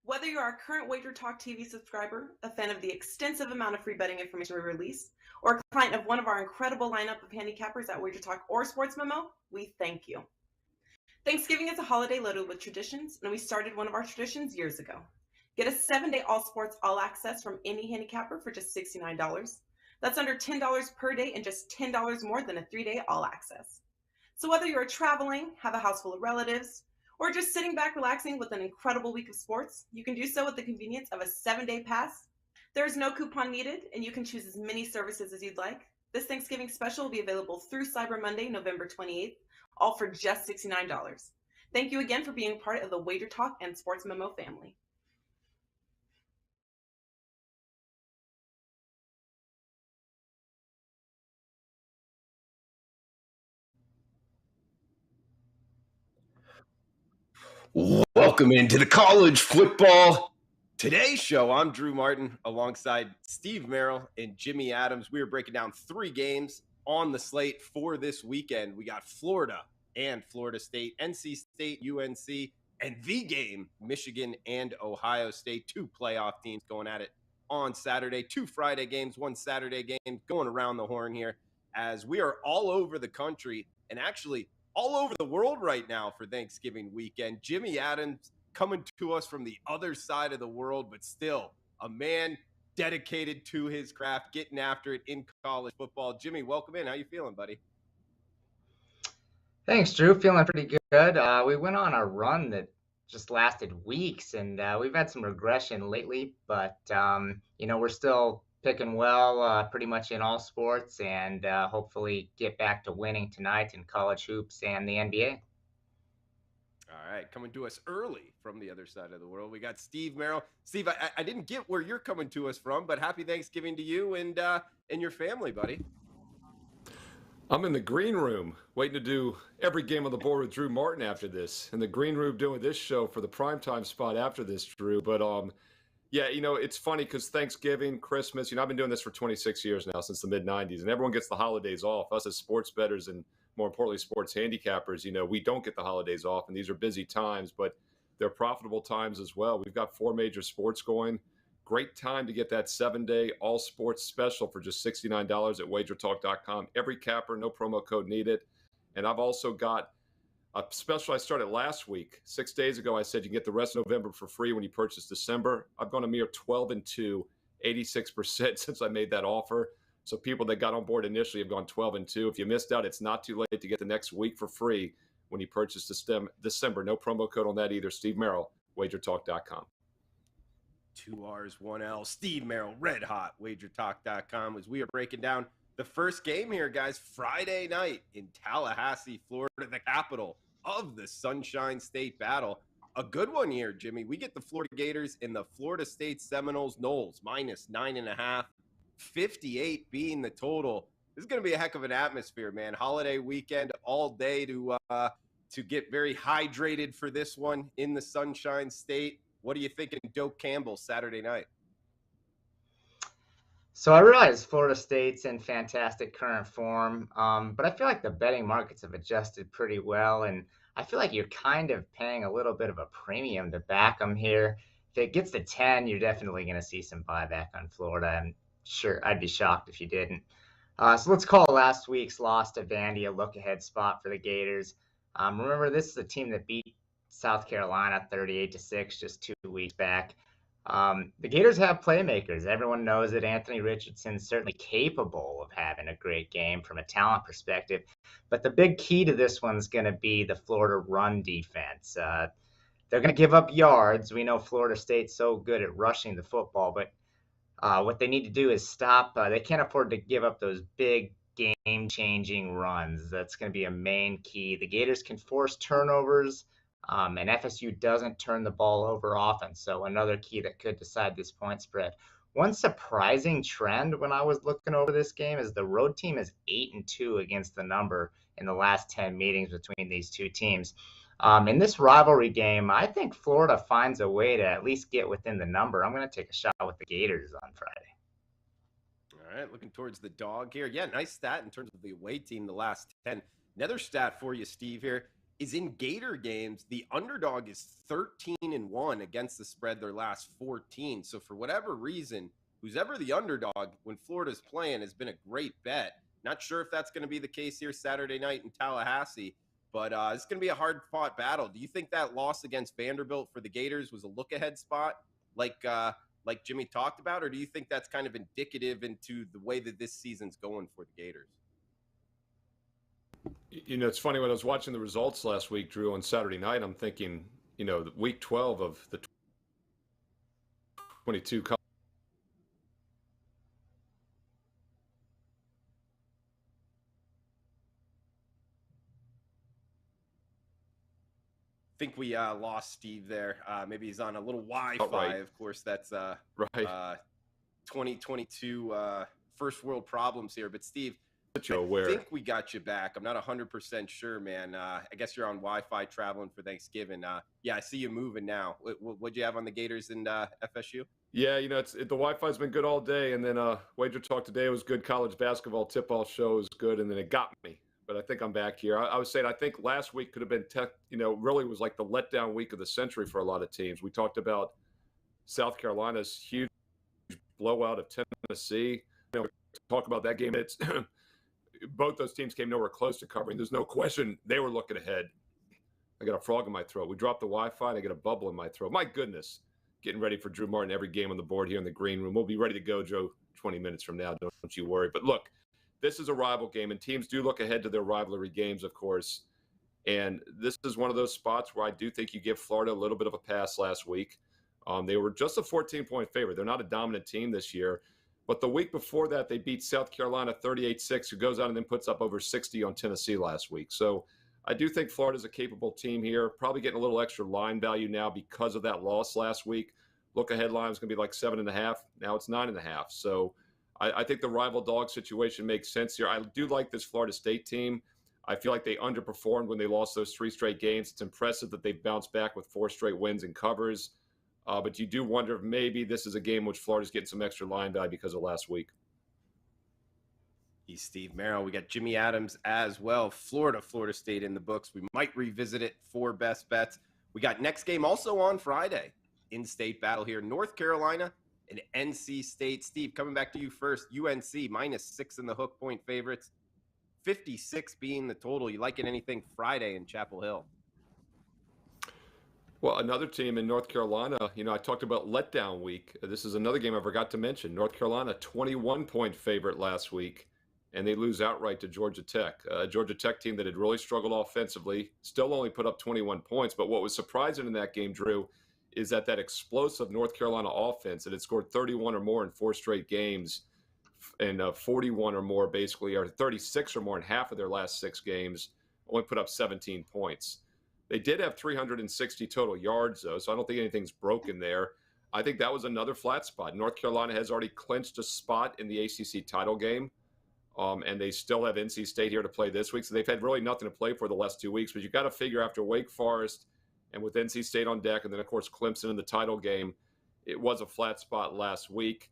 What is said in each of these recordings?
Whether you are a current Wager Talk TV subscriber, a fan of the extensive amount of free betting information we release, or a client of one of our incredible lineup of handicappers at Wager Talk or Sports Memo, we thank you. Thanksgiving is a holiday loaded with traditions, and we started one of our traditions years ago. Get a 7-day all sports, all access from any handicapper for just $69. That's under $10 per day and just $10 more than a 3-day all access. So whether you're traveling, have a house full of relatives, or just sitting back relaxing with an incredible week of sports, you can do so with the convenience of a 7-day pass. There's no coupon needed, and you can choose as many services as you'd like. This Thanksgiving special will be available through Cyber Monday, November 28th, all for just $69. Thank you again for being part of the Wager Talk and Sports Memo family. Welcome into the College Football Today show. I'm Drew Martin alongside Steve Merril and Jimmy Adams. We are breaking down 3 games on the slate for this weekend. We got Florida and Florida State, NC State, UNC, and the game, Michigan and Ohio State. 2 playoff teams going at it on Saturday. 2 Friday games, 1 Saturday game, going around the horn here as we are all over the country and actually all over the world right now for Thanksgiving weekend. Jimmy Adams coming to us from the other side of the world, but still a man dedicated to his craft, getting after it in college football. Jimmy, welcome in. How you feeling, buddy? Thanks, Drew. Feeling pretty good. We went on a run that just lasted weeks, and we've had some regression lately, but, we're still picking well pretty much in all sports, and hopefully get back to winning tonight in college hoops and the NBA. All right, coming to us early from the other side of the world, we got Steve Merril. Steve, I didn't get where you're coming to us from, but happy Thanksgiving to you and your family, buddy. I'm in the green room waiting to do every game on the board with Drew Martin after this. In the green room doing this show for the primetime spot after this, Drew. But yeah, it's funny because Thanksgiving, Christmas, I've been doing this for 26 years now, since the mid-90s, and everyone gets the holidays off. Us as sports bettors and more importantly, sports handicappers, we don't get the holidays off, and these are busy times, but they're profitable times as well. We've got 4 major sports going. Great time to get that 7-day all sports special for just $69 at wagertalk.com. Every capper, no promo code needed. And I've also got a special I started last week. 6 days ago, I said you can get the rest of November for free when you purchase December. I've gone a mere 12-2, 86% since I made that offer. So people that got on board initially have gone 12-2. If you missed out, it's not too late to get the next week for free when you purchase December. No promo code on that either. Steve Merril, wagertalk.com. 2 R's, 1 L. Steve Merril, red hot, wagertalk.com, as we are breaking down the first game here, guys. Friday night in Tallahassee, Florida, the capital of the Sunshine State battle. A good one here, Jimmy. We get the Florida Gators and the Florida State Seminoles Noles, -9.5, 58 being the total. This is going to be a heck of an atmosphere, man. Holiday weekend all day to get very hydrated for this one in the Sunshine State. What are you thinking, Doak Campbell, Saturday night? So I realize Florida State's in fantastic current form, but I feel like the betting markets have adjusted pretty well, and I feel like you're kind of paying a little bit of a premium to back them here. If it gets to 10, you're definitely going to see some buyback on Florida. I'm sure I'd be shocked if you didn't. So let's call last week's loss to Vandy a look-ahead spot for the Gators. Remember, this is a team that beat South Carolina 38-6 just 2 weeks back. The Gators have playmakers. Everyone knows that Anthony Richardson's certainly capable of having a great game from a talent perspective. But the big key to this one's going to be the Florida run defense. They're going to give up yards. We know Florida State's so good at rushing the football, but what they need to do is stop. They can't afford to give up those big game-changing runs. That's going to be a main key. The Gators can force turnovers. And FSU doesn't turn the ball over often, so another key that could decide this point spread. One surprising trend when I was looking over this game is the road team is 8-2 against the number in the last 10 meetings between these two teams. In this rivalry game, I think Florida finds a way to at least get within the number. I'm going to take a shot with the Gators on Friday. All right, looking towards the dog here. Yeah, nice stat in terms of the away team the last 10. Another stat for you, Steve, here. is in Gator games, the underdog is 13-1 against the spread their last 14. So for whatever reason, who's ever the underdog when Florida's playing has been a great bet. Not sure if that's going to be the case here Saturday night in Tallahassee, but it's going to be a hard-fought battle. Do you think that loss against Vanderbilt for the Gators was a look-ahead spot like Jimmy talked about, or do you think that's kind of indicative into the way that this season's going for the Gators? You know, it's funny, when I was watching the results last week, Drew, on Saturday night, I'm thinking, you know, week 12 of the 22 Think we lost Steve there. Maybe he's on a little Wi-Fi. Right. Of course, that's right. 2022 first world problems here. But Steve, I think we got you back. I'm not 100% sure, man. I guess you're on Wi-Fi traveling for Thanksgiving. Yeah, I see you moving now. What'd you have on the Gators and FSU? Yeah, you know, the Wi-Fi's been good all day, and then Wager Talk today was good. College basketball tip-off show was good, and then it got me. But I think I'm back here. I was saying I think last week could have been, really was like the letdown week of the century for a lot of teams. We talked about South Carolina's huge blowout of Tennessee. You know, talk about that game. It's both those teams came nowhere close to covering. There's no question they were looking ahead. I got a frog in my throat. We dropped the Wi-Fi, and I got a bubble in my throat. My goodness. Getting ready for Drew Martin, every game on the board here in the green room. We'll be ready to go, Joe, 20 minutes from now. Don't you worry. But look, this is a rival game, and teams do look ahead to their rivalry games, of course. And this is one of those spots where I do think you give Florida a little bit of a pass last week. They were just a 14-point favorite. They're not a dominant team this year. But the week before that, they beat South Carolina 38-6, who goes out and then puts up over 60 on Tennessee last week. So I do think Florida's a capable team here, probably getting a little extra line value now because of that loss last week. Look ahead line is going to be like 7.5. Now it's 9.5. So I think the rival dog situation makes sense here. I do like this Florida State team. I feel like they underperformed when they lost those 3 straight games. It's impressive that they've bounced back with 4 straight wins and covers. But you do wonder if maybe this is a game which Florida's getting some extra line value because of last week. He's Steve Merril. We got Jimmy Adams as well. Florida State in the books. We might revisit it for best bets. We got next game also on Friday. In-state battle here. North Carolina and NC State. Steve, coming back to you first. UNC -6 in the hook point favorites. 56 being the total. You like it anything Friday in Chapel Hill? Well, another team in North Carolina, I talked about letdown week. This is another game I forgot to mention. North Carolina, 21-point favorite last week, and they lose outright to Georgia Tech. Georgia Tech team that had really struggled offensively, still only put up 21 points. But what was surprising in that game, Drew, is that explosive North Carolina offense that had scored 31 or more in 4 straight games and 41 or more basically, or 36 or more in half of their last 6 games, only put up 17 points. They did have 360 total yards, though, so I don't think anything's broken there. I think that was another flat spot. North Carolina has already clinched a spot in the ACC title game, and they still have NC State here to play this week, so they've had really nothing to play for the last 2 weeks. But you got to figure after Wake Forest and with NC State on deck, and then, of course, Clemson in the title game, it was a flat spot last week.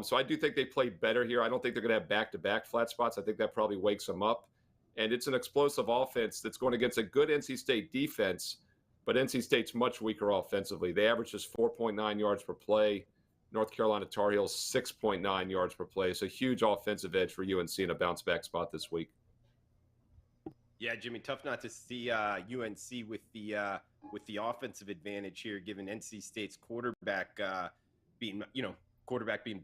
So I do think they played better here. I don't think they're going to have back-to-back flat spots. I think that probably wakes them up. And it's an explosive offense that's going against a good NC State defense, but NC State's much weaker offensively. They average just 4.9 yards per play. North Carolina Tar Heels, 6.9 yards per play. So huge offensive edge for UNC in a bounce-back spot this week. Yeah, Jimmy, tough not to see UNC with the offensive advantage here, given NC State's quarterback being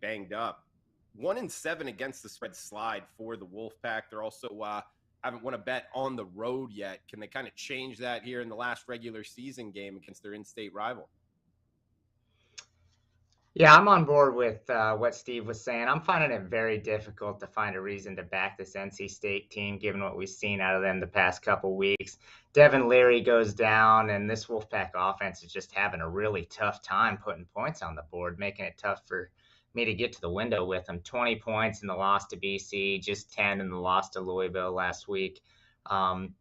banged up. 1-7 against the spread slide for the Wolfpack. They're also haven't won a bet on the road yet. Can they kind of change that here in the last regular season game against their in-state rival? Yeah, I'm on board with what Steve was saying. I'm finding it very difficult to find a reason to back this NC State team, given what we've seen out of them the past couple weeks. Devin Leary goes down, and this Wolfpack offense is just having a really tough time putting points on the board, making it tough for me to get to the window with them. 20 points in the loss to BC, just 10 in the loss to Louisville last week.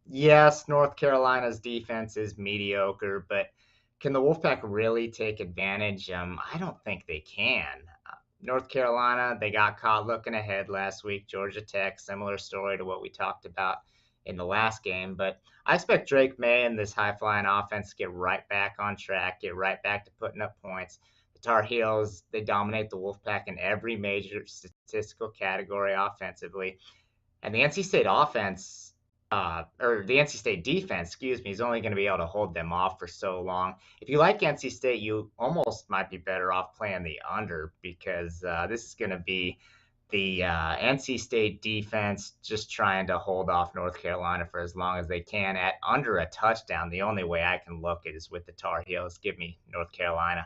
Yes, North Carolina's defense is mediocre, but can the Wolfpack really take advantage? I don't think they can. North Carolina, they got caught looking ahead last week. Georgia Tech, similar story to what we talked about in the last game. But I expect Drake May and this high-flying offense to get right back on track, get right back to putting up points. The Tar Heels, they dominate the Wolfpack in every major statistical category offensively. And the NC State offense, or the NC State defense, excuse me, is only going to be able to hold them off for so long. If you like NC State, you almost might be better off playing the under, because this is going to be the NC State defense just trying to hold off North Carolina for as long as they can at under a touchdown. The only way I can look is with the Tar Heels. Give me North Carolina.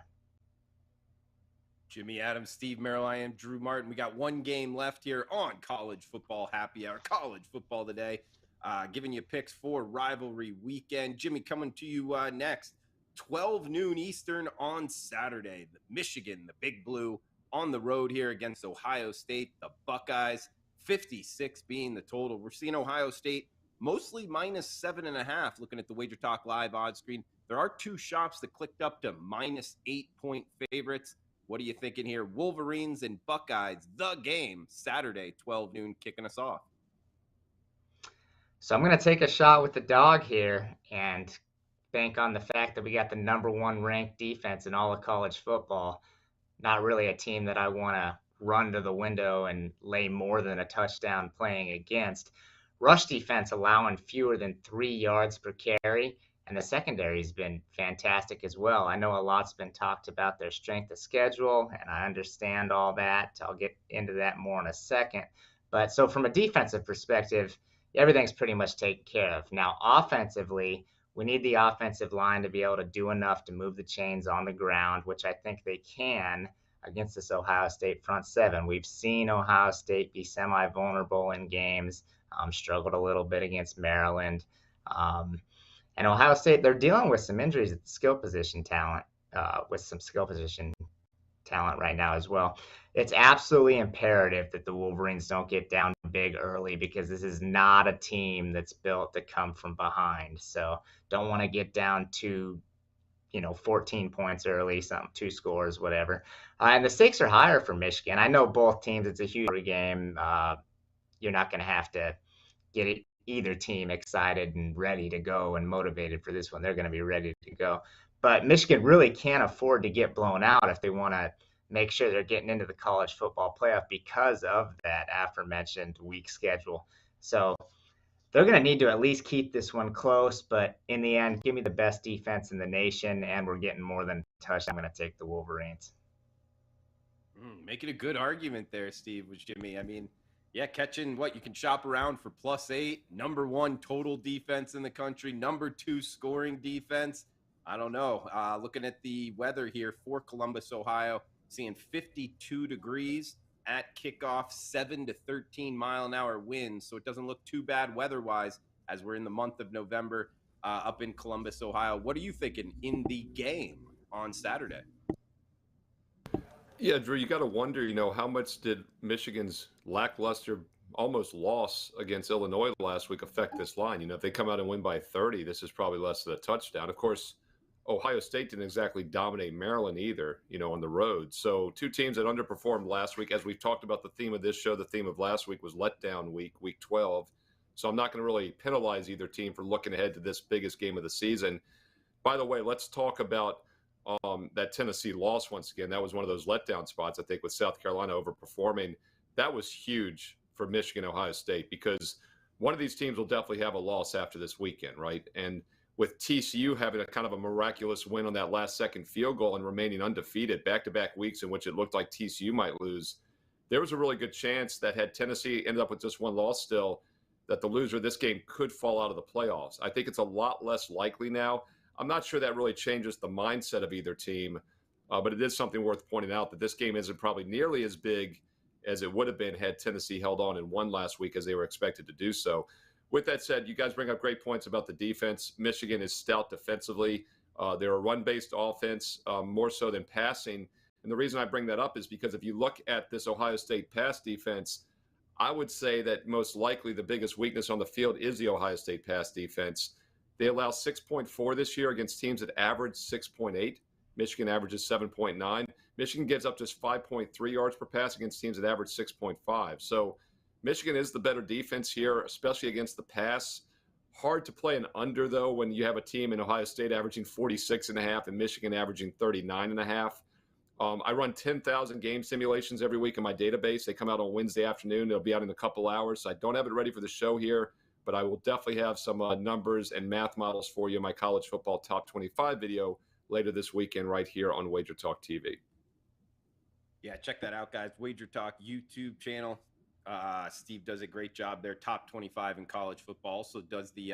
Jimmy Adams, Steve Merril, I am Drew Martin. We got one game left here on College Football Happy Hour, College Football Today. Giving you picks for rivalry weekend. Jimmy, coming to you next. 12 noon Eastern on Saturday. Michigan, the Big Blue, on the road here against Ohio State. The Buckeyes, 56 being the total. We're seeing Ohio State mostly minus 7.5. Looking at the Wager Talk Live odds screen, there are two shops that clicked up to minus 8-point favorites. What are you thinking here? Wolverines and Buckeyes, the game, Saturday, 12 noon, kicking us off. So I'm going to take a shot with the dog here and bank on the fact that we got the #1 ranked defense in all of college football. Not really a team that I want to run to the window and lay more than a touchdown playing against. Rush defense allowing fewer than 3 yards per carry, and the secondary has been fantastic as well. I know a lot's been talked about their strength of schedule, and I understand all that. I'll get into that more in a second. But so from a defensive perspective, everything's pretty much taken care of. Now, offensively, we need the offensive line to be able to do enough to move the chains on the ground, which I think they can against this Ohio State front seven. We've seen Ohio State be semi-vulnerable in games, struggled a little bit against Maryland. And Ohio State, they're dealing with some injuries at the skill position talent, right now as well. It's absolutely imperative that the Wolverines don't get down big early, because this is not a team that's built to come from behind. So don't want to get down to 14 points early, 2 scores, whatever. And the stakes are higher for Michigan. I know both teams, it's a huge game. You're not going to have to get either team excited and ready to go and motivated for this one. They're going to be ready to go. But Michigan really can't afford to get blown out if they want to make sure they're getting into the college football playoff, because of that aforementioned weak schedule. So they're going to need to at least keep this one close, but in the end, give me the best defense in the nation, and we're getting more than a touchdown. I'm going to take the Wolverines. Making a good argument there, Steve, with Jimmy. I mean, yeah, catching what you can shop around for +8, #1 total defense in the country, #2 scoring defense. I don't know. Looking at the weather here for Columbus, Ohio, seeing 52 degrees at kickoff, 7 to 13 mile an hour winds. So it doesn't look too bad weather-wise as we're in the month of November up in Columbus, Ohio. What are you thinking in the game on Saturday? Yeah, Drew, you got to wonder, how much did Michigan's lackluster almost loss against Illinois last week affect this line? If they come out and win by 30, this is probably less than a touchdown. Of course, Ohio State didn't exactly dominate Maryland either, on the road. So two teams that underperformed last week. As we've talked about, the theme of this show, the theme of last week was letdown week 12. So I'm not going to really penalize either team for looking ahead to this biggest game of the season. By the way, let's talk about that Tennessee loss once again. That was one of those letdown spots, I think, with South Carolina overperforming. That was huge for Michigan, Ohio State, because one of these teams will definitely have a loss after this weekend, right? And with TCU having a kind of a miraculous win on that last-second field goal and remaining undefeated back-to-back weeks in which it looked like TCU might lose, there was a really good chance that had Tennessee ended up with just one loss still, that the loser of this game could fall out of the playoffs. I think it's a lot less likely now. I'm not sure that really changes the mindset of either team, but it is something worth pointing out that this game isn't probably nearly as big as it would have been had Tennessee held on and won last week as they were expected to do so. With that said, you guys bring up great points about the defense. Michigan is stout defensively. They're a run-based offense, more so than passing. And the reason I bring that up is because if you look at this Ohio State pass defense, I would say that most likely the biggest weakness on the field is the Ohio State pass defense. They allow 6.4 this year against teams that average 6.8. Michigan averages 7.9. Michigan gives up just 5.3 yards per pass against teams that average 6.5. So Michigan is the better defense here, especially against the pass. Hard to play an under, though, when you have a team in Ohio State averaging 46.5 and Michigan averaging 39.5. I run 10,000 game simulations every week in my database. They come out on Wednesday afternoon. They'll be out in a couple hours. So I don't have it ready for the show here, but I will definitely have some numbers and math models for you in my college football top 25 video later this weekend right here on Wager Talk TV. Yeah, check that out, guys. Wager Talk YouTube channel. Steve does a great job there. Top 25 in college football. Also does the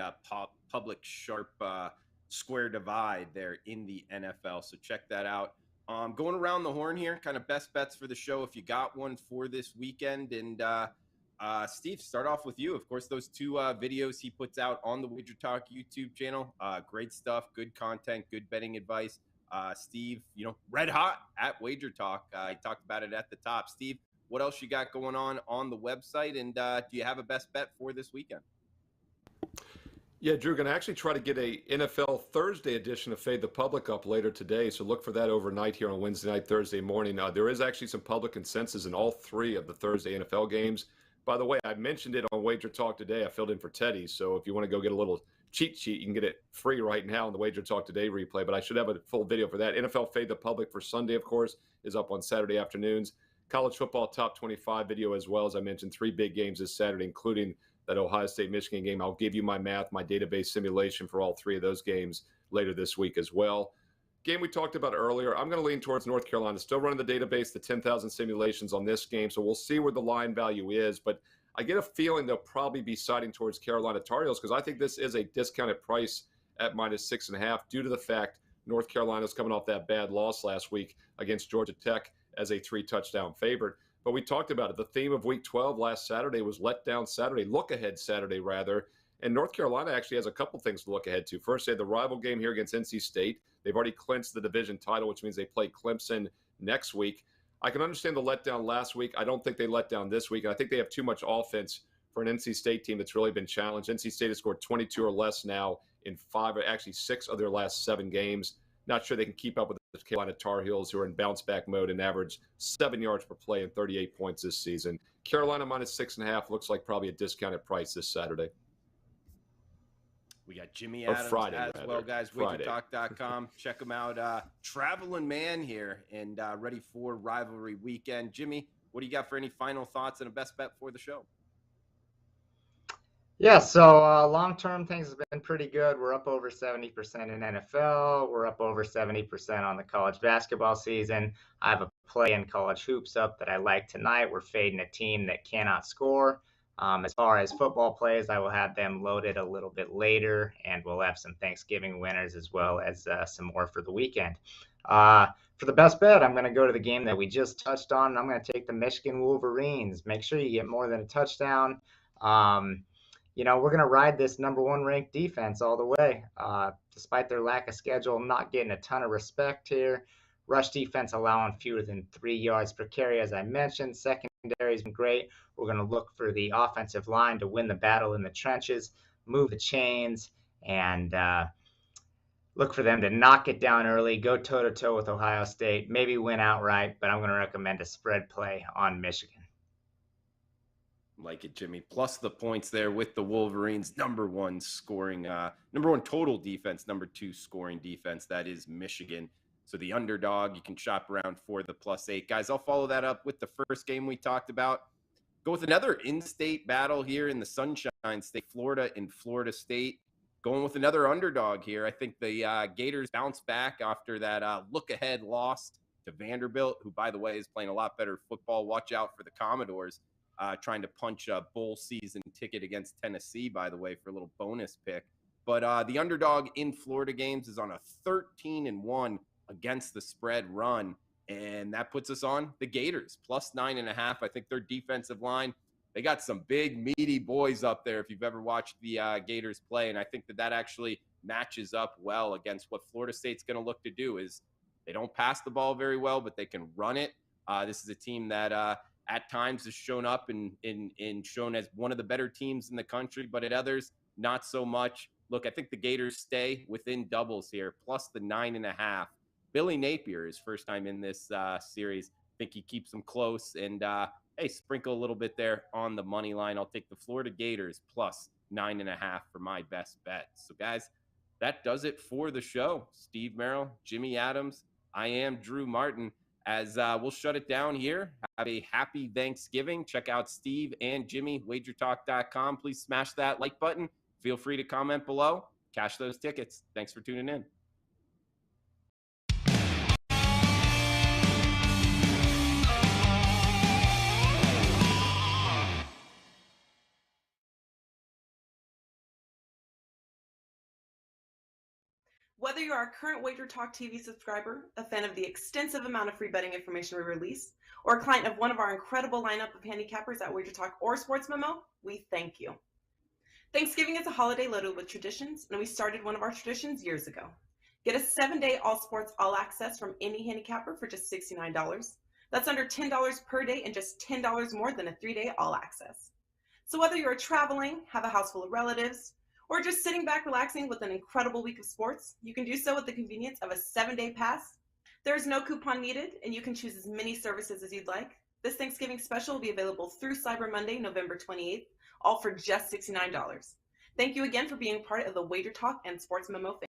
public sharp square divide there in the NFL. So check that out. Going around the horn here, kind of best bets for the show if you got one for this weekend. And Steve, start off with you. Of course, those two videos he puts out on the Wager Talk YouTube channel. Great stuff, good content, good betting advice. Steve, red hot at Wager Talk. I talked about it at the top. Steve, what else you got going on the website? And do you have a best bet for this weekend? Yeah, Drew, going to actually try to get a NFL Thursday edition of Fade the Public up later today. So look for that overnight here on Wednesday night, Thursday morning. There is actually some public consensus in all three of the Thursday NFL games. By the way, I mentioned it on Wager Talk today. I filled in for Teddy. So if you want to go get a little cheat sheet, you can get it free right now on the Wager Talk Today replay. But I should have a full video for that. NFL Fade the Public for Sunday, of course, is up on Saturday afternoons. College football top 25 video as well. As I mentioned, 3 big games this Saturday, including that Ohio State-Michigan game. I'll give you my math, my database simulation for all 3 of those games later this week as well. Game we talked about earlier, I'm going to lean towards North Carolina. Still running the database, the 10,000 simulations on this game, so we'll see where the line value is. But I get a feeling they'll probably be siding towards Carolina Tar Heels because I think this is a discounted price at -6.5 due to the fact North Carolina's coming off that bad loss last week against Georgia Tech as a 3-touchdown favorite. But we talked about it. The theme of Week 12 last Saturday was let down Saturday, look ahead Saturday, rather. And North Carolina actually has a couple things to look ahead to. First, they had the rival game here against NC State. They've already clinched the division title, which means they play Clemson next week. I can understand the letdown last week. I don't think they let down this week. I think they have too much offense for an NC State team that's really been challenged. NC State has scored 22 or less now in 6 of their last 7 games. Not sure they can keep up with the Carolina Tar Heels, who are in bounce-back mode and average 7 yards per play and 38 points this season. Carolina -6.5 looks like probably a discounted price this Saturday. We got Jimmy Adams Friday, as rather. well, guys. Friday. WagerTalk.com. Check him out. Traveling man here and ready for rivalry weekend. Jimmy, what do you got for any final thoughts and a best bet for the show? Yeah, so long-term things have been pretty good. We're up over 70% in NFL. We're up over 70% on the college basketball season. I have a play in college hoops up that I like tonight. We're fading a team that cannot score. As far as football plays, I will have them loaded a little bit later, and we'll have some Thanksgiving winners as well as some more for the weekend. For the best bet, I'm going to go to the game that we just touched on, and I'm going to take the Michigan Wolverines. Make sure you get more than a touchdown. We're going to ride this number 1 ranked defense all the way. Despite their lack of schedule, not getting a ton of respect here. Rush defense allowing fewer than 3 yards per carry, as I mentioned. Secondary has been great. We're going to look for the offensive line to win the battle in the trenches, move the chains, and look for them to knock it down early, go toe-to-toe with Ohio State, maybe win outright, but I'm going to recommend a spread play on Michigan. Like it, Jimmy. Plus the points there with the Wolverines. Number 1 scoring, number 1 total defense, number 2 scoring defense. That is Michigan. So the underdog, you can shop around for the +8. Guys, I'll follow that up with the first game we talked about. Go with another in-state battle here in the Sunshine State, Florida and Florida State. Going with another underdog here. I think the Gators bounce back after that look-ahead loss to Vanderbilt, who, by the way, is playing a lot better football. Watch out for the Commodores. Trying to punch a bowl season ticket against Tennessee, by the way, for a little bonus pick. But the underdog in Florida games is on a 13-1 against the spread run, and that puts us on the Gators, +9.5. I think their defensive line, they got some big, meaty boys up there if you've ever watched the Gators play, and I think that actually matches up well against what Florida State's going to look to do. Is they don't pass the ball very well, but they can run it. This is a team that at times has shown up and shown as one of the better teams in the country, but at others, not so much. Look, I think the Gators stay within doubles here, plus the 9.5. Billy Napier, his first time in this series. I think he keeps them close. And, hey, sprinkle a little bit there on the money line. I'll take the Florida Gators plus 9.5 for my best bet. So guys, that does it for the show. Steve Merril, Jimmy Adams, I am Drew Martin. As we'll shut it down here. Have a happy Thanksgiving. Check out Steve and Jimmy, wagertalk.com. Please smash that like button. Feel free to comment below. Cash those tickets. Thanks for tuning in. Whether you are a current Wager Talk TV subscriber, a fan of the extensive amount of free betting information we release, or a client of one of our incredible lineup of handicappers at Wager Talk or Sports Memo, we thank you. Thanksgiving is a holiday loaded with traditions, and we started one of our traditions years ago. Get a 7-day all sports, all access from any handicapper for just $69. That's under $10 per day and just $10 more than a 3-day all access. So whether you're traveling, have a house full of relatives, or just sitting back relaxing with an incredible week of sports, you can do so with the convenience of a 7-day pass. There is no coupon needed, and you can choose as many services as you'd like. This Thanksgiving special will be available through Cyber Monday, November 28th, all for just $69. Thank you again for being part of the Wager Talk and Sports Memo family.